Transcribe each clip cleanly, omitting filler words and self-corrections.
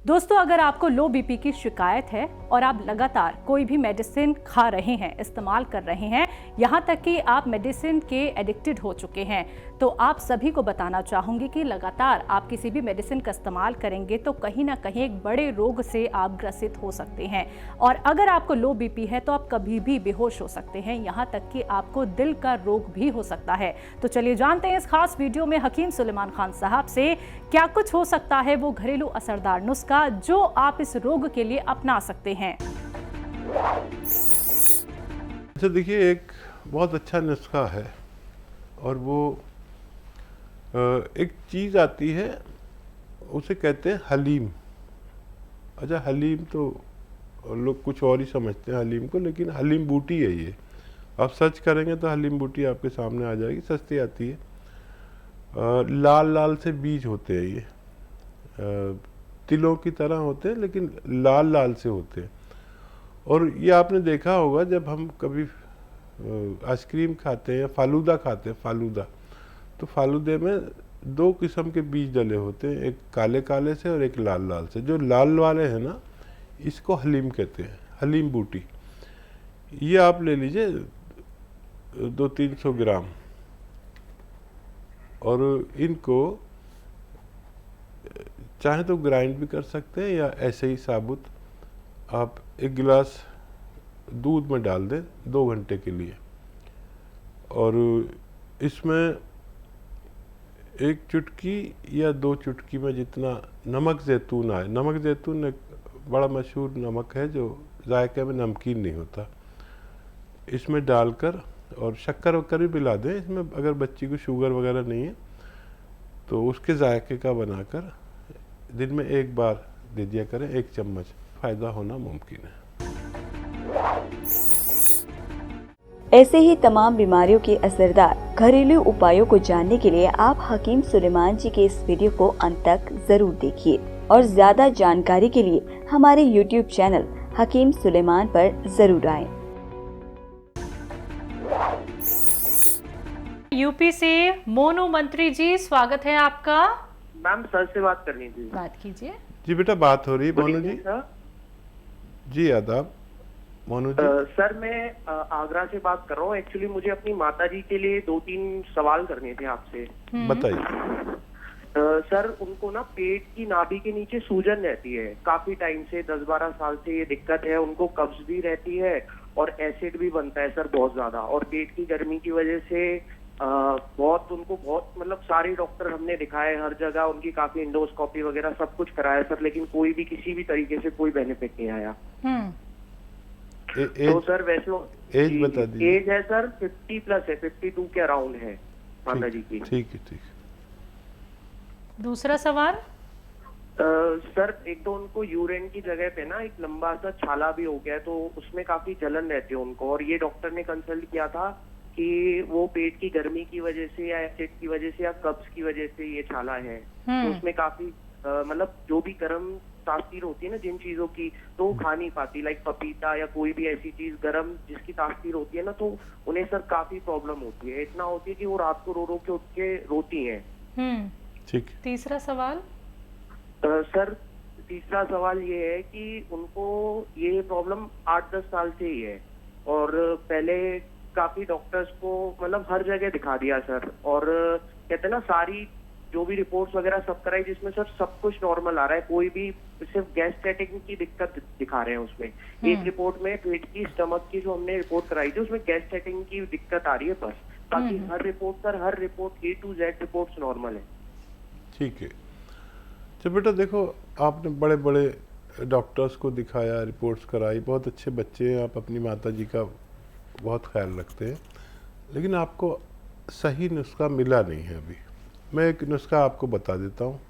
दोस्तों, अगर आपको लो बीपी की शिकायत है और आप लगातार कोई भी मेडिसिन खा रहे हैं, इस्तेमाल कर रहे हैं, यहाँ तक कि आप मेडिसिन के एडिक्टेड हो चुके हैं, तो आप सभी को बताना चाहूँगी कि लगातार आप किसी भी मेडिसिन का इस्तेमाल करेंगे तो कहीं ना कहीं एक बड़े रोग से आप ग्रसित हो सकते हैं। और अगर आपको लो बीपी है तो आप कभी भी बेहोश हो सकते हैं, यहाँ तक कि आपको दिल का रोग भी हो सकता है। तो चलिए जानते हैं इस खास वीडियो में हकीम सुलेमान खान साहब से क्या कुछ हो सकता है वो घरेलू असरदार नुस्खा जो आप इस रोग के लिए अपना सकते हैं। अच्छा, देखिए, एक बहुत अच्छा नुस्खा है और वो एक चीज़ आती है, उसे कहते हैं हलीम। अच्छा, हलीम तो लोग कुछ और ही समझते हैं हलीम को, लेकिन हलीम बूटी है ये। आप सर्च करेंगे तो हलीम बूटी आपके सामने आ जाएगी, सस्ती आती है। लाल लाल से बीज होते हैं ये, तिलों की तरह होते हैं लेकिन लाल लाल से होते हैं। और ये आपने देखा होगा जब हम कभी आइसक्रीम खाते हैं या फालूदा खाते हैं, फालूदा, तो फालूदे में दो किस्म के बीज डले होते हैं, एक काले काले से और एक लाल लाल से। जो लाल वाले हैं ना, इसको हलीम कहते हैं, हलीम बूटी। ये आप ले लीजिए 200-300 ग्राम, और इनको चाहे तो ग्राइंड भी कर सकते हैं या ऐसे ही साबुत आप एक गिलास दूध में डाल दें 2 घंटे के लिए। और इसमें 1 चुटकी या 2 चुटकी में जितना नमक ज़ैतून आए। नमक ज़ैतून एक बड़ा मशहूर नमक है जो जायके में नमकीन नहीं होता। इसमें डालकर, और शक्कर वक्कर भी मिला दें इसमें, अगर बच्ची को शुगर वगैरह नहीं है तो उसके जायके का बनाकर दिन में 1 बार दे दिया करें, 1 चम्मच। फ़ायदा होना मुमकिन है। ऐसे ही तमाम बीमारियों के असरदार घरेलू उपायों को जानने के लिए आप हकीम सुलेमान जी के इस वीडियो को अंत तक जरूर देखिए और ज्यादा जानकारी के लिए हमारे YouTube चैनल हकीम सुलेमान पर जरूर आएं। यूपी से मोनू मंत्री जी, स्वागत है आपका। मैम, सर से बात करनी थी। बात कीजिए। जी बेटा, बात हो रही है मोनू जी। सर जी आदाब मोनू जी। सर, मैं आगरा से बात कर रहा हूँ। एक्चुअली मुझे अपनी माता जी के लिए 2-3 सवाल करने थे आपसे। बताइए। सर, उनको ना पेट की नाभि के नीचे सूजन रहती है काफी टाइम से, 10-12 साल से ये दिक्कत है। उनको कब्ज भी रहती है और एसिड भी बनता है सर बहुत ज्यादा, और पेट की गर्मी की वजह से बहुत मतलब सारे डॉक्टर हमने दिखाए हर जगह, उनकी काफी इंडोस्कोपी वगैरह सब कुछ कराया सर, लेकिन कोई भी किसी भी तरीके से कोई बेनिफिट नहीं आया। तो सर वैसे एज बता दीजिए। एज है सर 50+ है, 52 के अराउंड है माता जी की। ठीक है, ठीक है। दूसरा सवाल। सर, एक तो उनको यूरिन की जगह पे ना एक लंबा सा छाला भी हो गया है, तो उसमें काफी जलन रहती है उनको, और ये डॉक्टर ने कंसल्ट किया था कि वो पेट की गर्मी की वजह से या एसिड की वजह से या कब्ज की वजह से ये छाला है। तो उसमें काफी मतलब जो भी गर्म तासीर होती है ना जिन चीजों की, तो वो खा नहीं पाती, लाइक पपीता या कोई भी ऐसी चीज गर्म जिसकी तासीर होती है ना, तो उन्हें सर काफी प्रॉब्लम होती है। इतना होती है कि वो रात को रो रो के उठ के रोती है। ठीक। तीसरा सवाल। सर, तीसरा सवाल ये है कि उनको ये प्रॉब्लम 8-10 साल से ही है, और पहले काफी डॉक्टर्स को मतलब हर जगह दिखा दिया सर, और कहते हैं ना सारी जो भी रिपोर्ट्स वगैरह सब कराई, जिसमें सर सब कुछ नॉर्मल आ रहा है, कोई भी सिर्फ गैस्ट्रेटिक की दिक्कत दिखा रहे हैं उसमें। एक रिपोर्ट में पेट की, स्टमक की जो हमने रिपोर्ट कराई थी उसमें गैस्ट्रेटिक की दिक्कत आ रही है बस, बाकी हर report A to Z reports normal है। ठीक है। तो बेटा देखो, आपने बड़े बड़े डॉक्टर्स को दिखाया, रिपोर्ट्स कराई, बहुत अच्छे बच्चे हैं आप, अपनी माता जी का बहुत ख्याल रखते हैं, लेकिन आपको सही नुस्खा मिला नहीं है अभी। मैं एक नुस्खा आपको बता देता हूँ,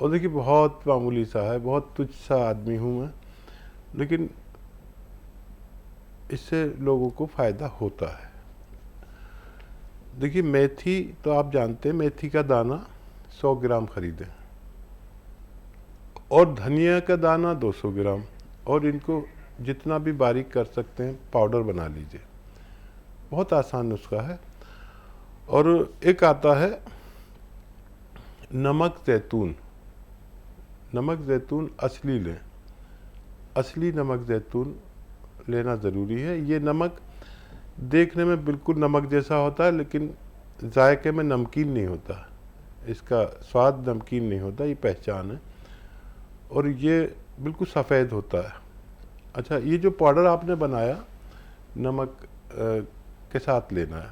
और देखिए बहुत मामूली सा है, बहुत तुच्छ सा आदमी हूँ मैं, लेकिन इससे लोगों को फ़ायदा होता है। देखिए, मेथी तो आप जानते हैं, मेथी का दाना 100 ग्राम खरीदें, और धनिया का दाना 200 ग्राम, और इनको जितना भी बारीक कर सकते हैं पाउडर बना लीजिए। बहुत आसान नुस्खा है। और एक आता है नमक ज़ैतून। नमक ज़ैतून असली लें। असली नमक ज़ैतून लेना ज़रूरी है। ये नमक देखने में बिल्कुल नमक जैसा होता है, लेकिन जायके में नमकीन नहीं होता, इसका स्वाद नमकीन नहीं होता, ये पहचान है। और ये बिल्कुल सफ़ेद होता है। अच्छा, ये जो पाउडर आपने बनाया नमक के साथ लेना है।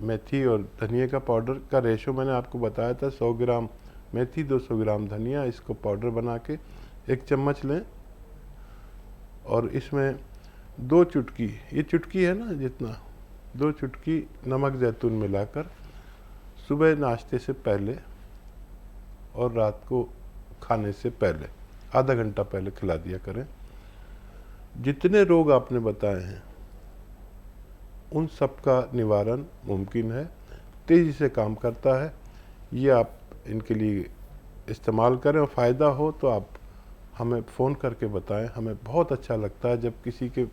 मेथी और धनिया का पाउडर का रेशो मैंने आपको बताया था, 100 ग्राम मेथी 200 ग्राम धनिया। इसको पाउडर बना के 1 चम्मच लें और इसमें 2 चुटकी, ये चुटकी है ना जितना, 2 चुटकी नमक ज़ैतून मिलाकर सुबह नाश्ते से पहले और रात को खाने से पहले आधा घंटा पहले खिला दिया करें। जितने रोग आपने बताए हैं उन सब का निवारण मुमकिन है, तेज़ी से काम करता है। ये आप इनके लिए इस्तेमाल करें और फ़ायदा हो तो आप हमें फ़ोन करके बताएं। हमें बहुत अच्छा लगता है जब किसी के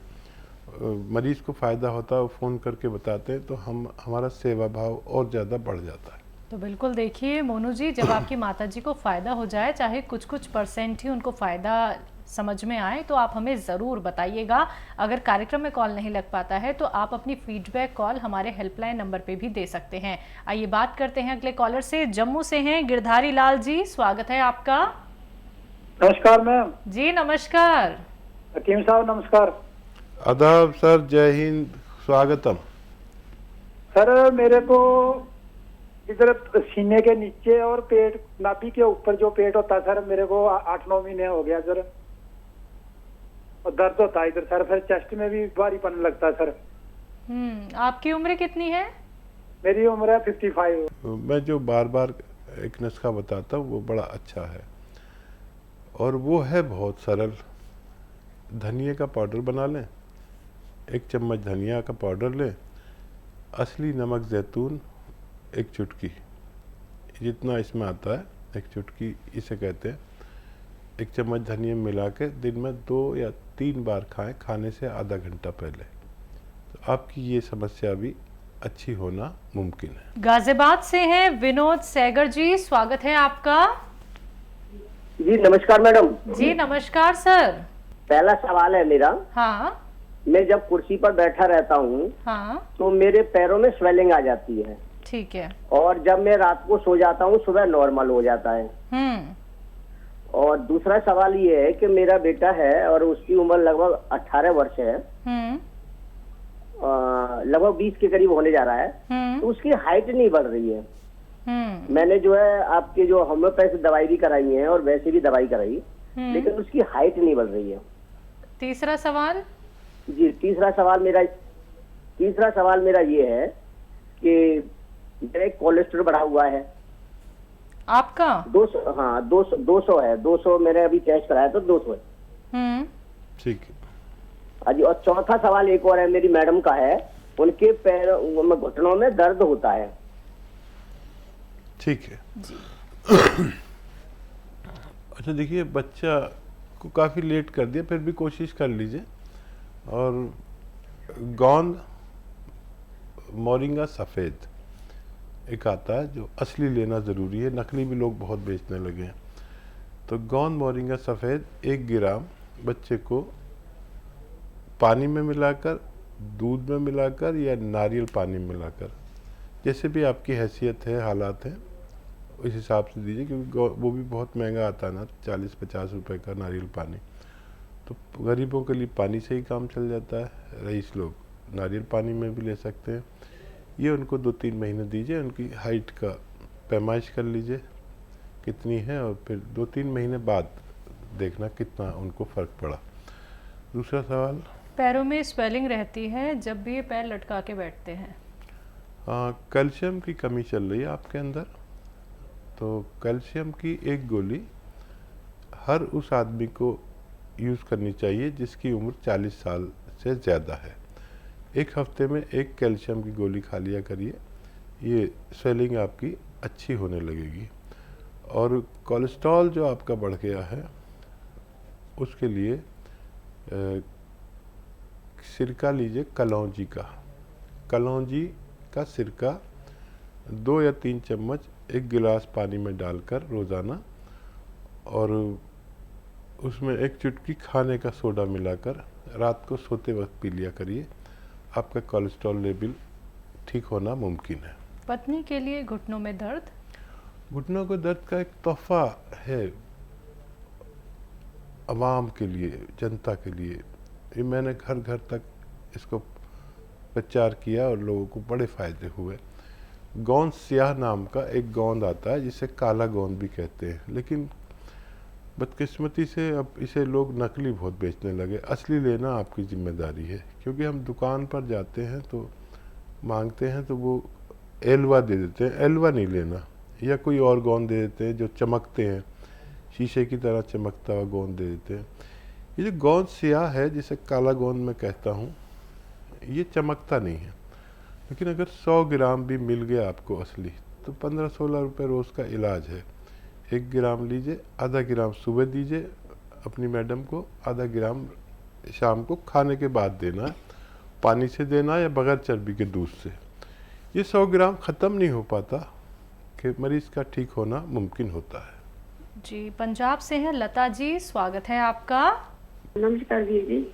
मरीज़ को फ़ायदा होता है, वो फ़ोन करके बताते हैं तो हमारा सेवा भाव और ज़्यादा बढ़ जाता है। तो बिल्कुल देखिए मोनू जी, जब आपकी माताजी को फ़ायदा हो जाए, चाहे कुछ परसेंट ही उनको फ़ायदा समझ में आए, तो आप हमें ज़रूर बताइएगा। अगर कार्यक्रम में कॉल नहीं लग पाता है तो आप अपनी फीडबैक कॉल हमारे हेल्पलाइन नंबर पे भी दे सकते हैं। आइए बात करते हैं अगले कॉलर से। जम्मू से हैं गिरधारी लाल जी, स्वागत है आपका। नमस्कार मैम। जी नमस्कार। हकीम साहब नमस्कार। आदाब सर, जय हिंद, स्वागतम। सर मेरे को इधर सीने के नीचे और पेट, नाभि के ऊपर जो पेट होता है सर, मेरे को 8-9 महीने हो गया सर, और दर्द होता है इधर सर। फिर चेस्ट में भी भारीपन लगता है सर। आपकी उम्र कितनी है? मेरी उम्र है 55। मैं जो बार बार एक नुस्खा बताता हूँ वो बड़ा अच्छा है और वो है बहुत सरल। धनिया का पाउडर बना लें, 1 चम्मच धनिया का पाउडर लें, असली नमक ज़ैतून 1 चुटकी, जितना इसमें आता है 1 चुटकी इसे कहते हैं, 1 चम्मच धनिया मिला के दिन में 2 या 3 बार खाएं, खाने से आधा घंटा पहले। तो आपकी ये समस्या भी अच्छी होना मुमकिन है। गाजियाबाद से हैं विनोद सैगर जी, स्वागत है आपका। जी नमस्कार मैडम। जी नमस्कार सर। पहला सवाल है मेरा। हाँ मैं जब कुर्सी पर बैठा रहता हूँ हाँ तो मेरे पैरों में स्वेलिंग आ जाती है, ठीक है। और जब मैं रात को सो जाता हूँ सुबह नॉर्मल हो जाता है। और दूसरा सवाल ये है कि मेरा बेटा है और उसकी उम्र लगभग 18 वर्ष है, लगभग 20 के करीब होने जा रहा है, तो उसकी हाइट नहीं बढ़ रही है। मैंने जो है आपके जो होम्योपैथी दवाई भी कराई है और वैसे भी दवाई कराई, लेकिन उसकी हाइट नहीं बढ़ रही है। तीसरा सवाल जी, तीसरा सवाल मेरा ये है कि मेरा कोलेस्ट्रॉल बढ़ा हुआ है। आपका 200, हाँ 200 है, 200 मैंने अभी टेस्ट कराया तो 200 है। ठीक है। हाँ जी। और चौथा सवाल एक और है, मेरी मैडम का है, उनके पैरों में, घुटनों में दर्द होता है। ठीक है। अच्छा देखिए, बच्चा को काफ़ी लेट कर दिया, फिर भी कोशिश कर लीजिए। और गोंद मोरिंगा सफ़ेद एक आता है जो असली लेना ज़रूरी है, नकली भी लोग बहुत बेचने लगे हैं। तो गोंद मोरिंगा सफ़ेद 1 ग्राम बच्चे को पानी में मिलाकर, दूध में मिलाकर या नारियल पानी में मिलाकर, जैसे भी आपकी हैसियत है, हालात हैं, इस हिसाब से दीजिए, क्योंकि वो भी बहुत महंगा आता है ना, 40-50 रुपए का नारियल पानी। तो गरीबों के लिए पानी से ही काम चल जाता है। रईस लोग नारियल पानी में भी ले सकते हैं। ये उनको 2-3 महीने दीजिए, उनकी हाइट का पैमाइश कर लीजिए कितनी है, और फिर 2-3 महीने बाद देखना कितना उनको फ़र्क पड़ा। दूसरा सवाल, पैरों में स्वेलिंग रहती है जब भी ये पैर लटका के बैठते हैं। कैल्शियम की कमी चल रही है आपके अंदर। तो कैल्शियम की 1 गोली हर उस आदमी को यूज़ करनी चाहिए जिसकी उम्र 40 साल से ज़्यादा है। 1 हफ्ते में 1 कैल्शियम की गोली खा लिया करिए, ये स्वेलिंग आपकी अच्छी होने लगेगी। और कोलेस्ट्रॉल जो आपका बढ़ गया है उसके लिए सिरका लीजिए, कलौंजी का सिरका 2 या 3 चम्मच 1 गिलास पानी में डालकर रोज़ाना, और उसमें एक चुटकी खाने का सोडा मिलाकर रात को सोते वक्त पी लिया करिए, आपका कोलेस्ट्रॉल लेवल ठीक होना मुमकिन है। पत्नी के लिए घुटनों में दर्द? घुटनों के दर्द का एक तोहफा है आवाम के लिए, जनता के लिए। ये मैंने घर घर तक इसको प्रचार किया और लोगों को बड़े फ़ायदे हुए। गोंद स्याह नाम का एक गोंद आता है जिसे काला गोंद भी कहते हैं, लेकिन बदकिस्मती से अब इसे लोग नकली बहुत बेचने लगे। असली लेना आपकी जिम्मेदारी है, क्योंकि हम दुकान पर जाते हैं तो मांगते हैं तो वो एलवा दे देते हैं, एलवा नहीं लेना, या कोई और गोंद दे देते हैं जो चमकते हैं, शीशे की तरह चमकता हुआ गोंद दे देते हैं। ये जो गोंद स्याह है जिसे काला गोंद मैं कहता हूँ, ये चमकता नहीं है, लेकिन अगर 100 ग्राम भी मिल गया आपको असली तो 15-16 रुपये रोज़ का इलाज है। 1 ग्राम लीजिए, आधा ग्राम सुबह दीजिए अपनी मैडम को, आधा ग्राम शाम को खाने के बाद देना है, पानी से देना या बगैर चर्बी के दूध से। ये 100 ग्राम ख़त्म नहीं हो पाता कि मरीज़ का ठीक होना मुमकिन होता है। जी, पंजाब से हैं लता जी, स्वागत है आपका। नमस्कार दीदी।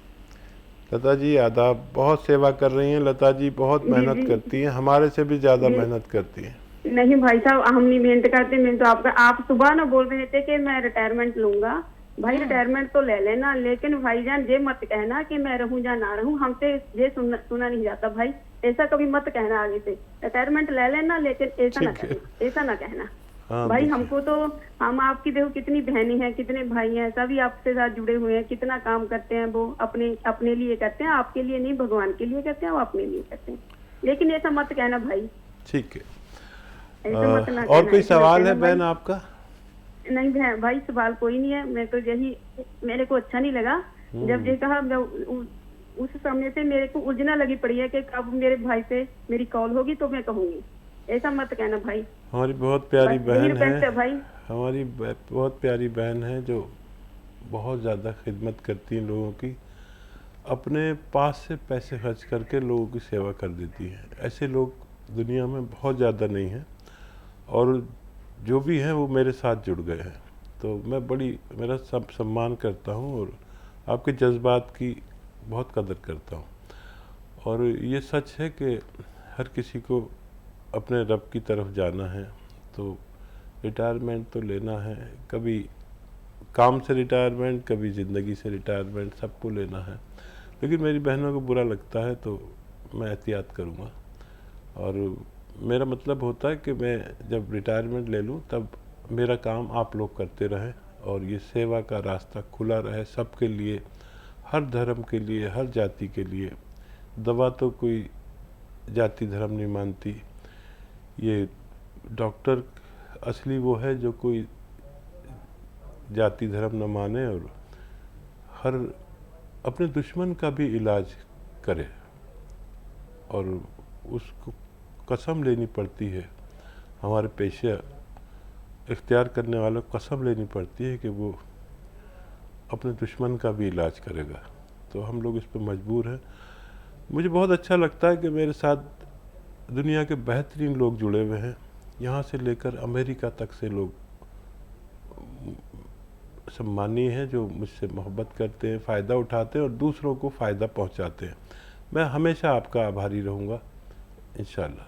लता जी आदाब, बहुत सेवा कर रही हैं लता जी, बहुत मेहनत करती हैं, हमारे से भी ज़्यादा मेहनत करती हैं। नहीं भाई साहब, हम नहीं मेहनत करते। मैं तो आपका, आप सुबह ना बोल रहे थे कि मैं रिटायरमेंट लूंगा। भाई रिटायरमेंट तो ले लेना, लेकिन भाईजान ये मत कहना कि मैं रहूं या ना रहूं, हमसे ये सुना नहीं जाता भाई। ऐसा कभी मत कहना आगे से। रिटायरमेंट ले लेना, लेकिन ऐसा ना कहना। हाँ, भाई हमको तो, हम आपकी देखो कितनी बहनें हैं, कितने भाई हैं, सभी आपके साथ जुड़े हुए हैं, कितना काम करते हैं। वो अपने लिए करते हैं, आपके लिए नहीं, भगवान के लिए करते हैं, वो अपने लिए करते हैं। लेकिन ऐसा मत कहना भाई। ठीक है। ऐसा मत ना और कोई सवाल है भाई? बहन आपका? नहीं बहन भाई, सवाल कोई नहीं है। मैं तो यही, मेरे को अच्छा नहीं लगा जब ये कहा। उस समय से मेरे को उलझना लगी पड़ी है कि कब मेरे भाई से मेरी कॉल होगी तो मैं कहूंगी। ऐसा मत कहना भाई। हमारी बहुत प्यारी बहन है, भाई हमारी बहुत प्यारी बहन है जो बहुत ज़्यादा खिदमत करती है लोगों की, अपने पास से पैसे खर्च करके लोगों की सेवा कर देती है। ऐसे लोग दुनिया में बहुत ज़्यादा नहीं हैं, और जो भी हैं वो मेरे साथ जुड़ गए हैं। तो मैं मेरा सब सम्मान करता हूँ और आपके जज्बात की बहुत कदर करता हूँ। और ये सच है कि हर किसी को अपने रब की तरफ जाना है, तो रिटायरमेंट तो लेना है। कभी काम से रिटायरमेंट, कभी ज़िंदगी से रिटायरमेंट, सबको लेना है। लेकिन मेरी बहनों को बुरा लगता है तो मैं एहतियात करूँगा। और मेरा मतलब होता है कि मैं जब रिटायरमेंट ले लूँ तब मेरा काम आप लोग करते रहें और ये सेवा का रास्ता खुला रहे सबके लिए, हर धर्म के लिए, हर जाति के लिए। दवा तो कोई जाति धर्म नहीं मानती। ये डॉक्टर असली वो है जो कोई जाति धर्म न माने और हर अपने दुश्मन का भी इलाज करे। और उसको कसम लेनी पड़ती है, हमारे पेशा इख्तियार करने वालों को कसम लेनी पड़ती है कि वो अपने दुश्मन का भी इलाज करेगा। तो हम लोग इस पर मजबूर हैं। मुझे बहुत अच्छा लगता है कि मेरे साथ दुनिया के बेहतरीन लोग जुड़े हुए हैं, यहाँ से लेकर अमेरिका तक से लोग सम्मानीय हैं जो मुझसे मोहब्बत करते हैं, फ़ायदा उठाते हैं और दूसरों को फ़ायदा पहुँचाते हैं। मैं हमेशा आपका आभारी रहूँगा इंशाअल्लाह।